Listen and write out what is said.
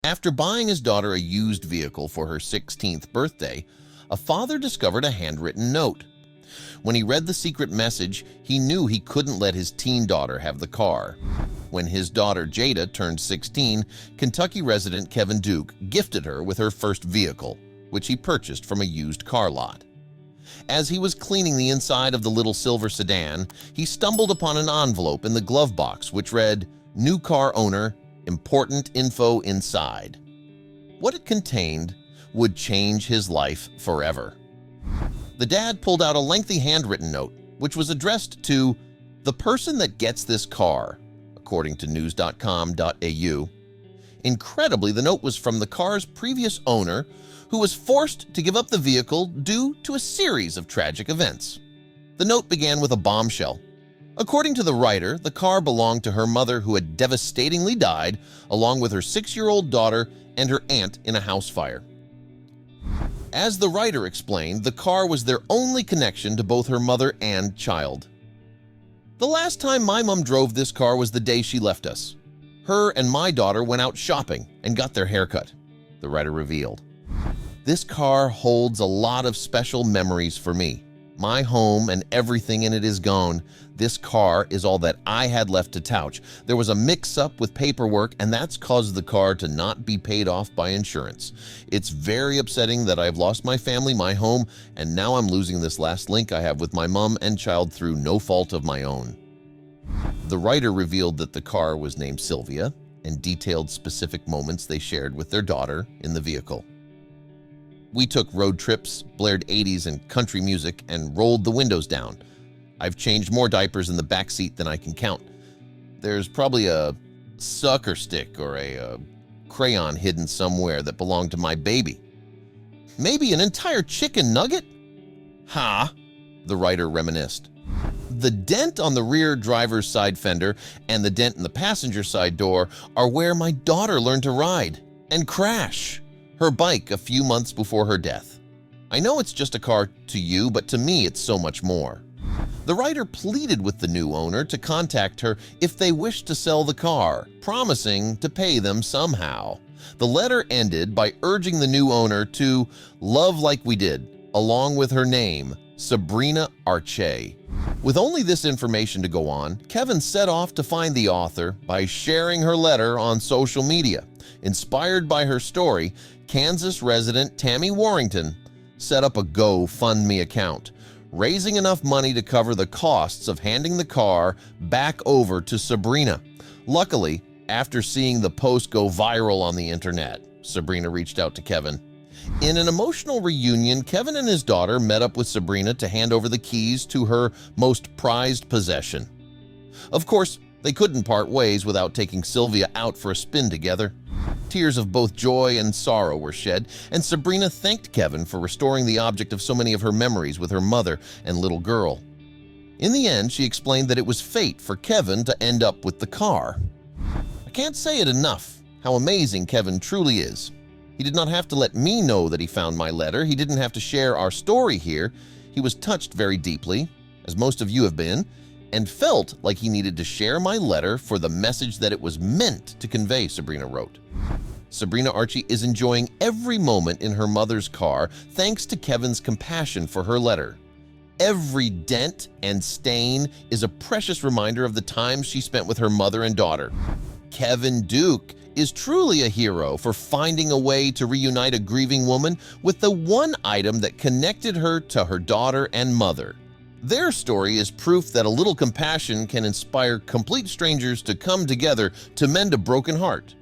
After buying his daughter a used vehicle for her 16th birthday, a father discovered a handwritten note. When he read the secret message, he knew he couldn't let his teen daughter have the car. When his daughter Jada turned 16, Kentucky resident Kevin Duke gifted her with her first vehicle, which he purchased from a used car lot. As he was cleaning the inside of the little silver sedan, he stumbled upon an envelope in the glove box which read, "New car owner, important info inside." What it contained would change his life forever. The dad pulled out a lengthy handwritten note, which was addressed to the person that gets this car, according to news.com.au. Incredibly, the note was from the car's previous owner, who was forced to give up the vehicle due to a series of tragic events. The note began with a bombshell. According to the writer, the car belonged to her mother, who had devastatingly died, along with her 6-year-old daughter and her aunt in a house fire. As the writer explained, the car was their only connection to both her mother and child. "The last time my mom drove this car was the day she left us. Her and my daughter went out shopping and got their hair cut," the writer revealed. "This car holds a lot of special memories for me. My home and everything in it is gone. This car is all that I had left to touch. There was a mix-up with paperwork, and that's caused the car to not be paid off by insurance. It's very upsetting that I've lost my family, my home, and now I'm losing this last link I have with my mom and child through no fault of my own." The writer revealed that the car was named Sylvia and detailed specific moments they shared with their daughter in the vehicle. "We took road trips, blared 80s and country music, and rolled the windows down. I've changed more diapers in the back seat than I can count. There's probably a sucker stick or a crayon hidden somewhere that belonged to my baby. Maybe an entire chicken nugget?" "Ha!" the writer reminisced. "The dent on the rear driver's side fender and the dent in the passenger side door are where my daughter learned to ride and crash her bike a few months before her death. I know it's just a car to you, but to me it's so much more." The writer pleaded with the new owner to contact her if they wished to sell the car, promising to pay them somehow. The letter ended by urging the new owner to "love like we did," along with her name, Sabrina Arche. With only this information to go on, Kevin set off to find the author by sharing her letter on social media. Inspired by her story, Kansas resident Tammy Warrington set up a GoFundMe account, raising enough money to cover the costs of handing the car back over to Sabrina. Luckily, after seeing the post go viral on the internet, Sabrina reached out to Kevin. In an emotional reunion, Kevin and his daughter met up with Sabrina to hand over the keys to her most prized possession. Of course, they couldn't part ways without taking Sylvia out for a spin together. Tears of both joy and sorrow were shed, and Sabrina thanked Kevin for restoring the object of so many of her memories with her mother and little girl. In the end, she explained that it was fate for Kevin to end up with the car. I can't say it enough how amazing Kevin truly is. He did not have to let me know that he found my letter. He didn't have to share our story here. He was touched very deeply, as most of you have been, and felt like he needed to share my letter for the message that it was meant to convey, Sabrina wrote. Sabrina Arche is enjoying every moment in her mother's car thanks to Kevin's compassion for her letter. Every dent and stain is a precious reminder of the time she spent with her mother and daughter. Kevin Duke is truly a hero for finding a way to reunite a grieving woman with the one item that connected her to her daughter and mother. Their story is proof that a little compassion can inspire complete strangers to come together to mend a broken heart.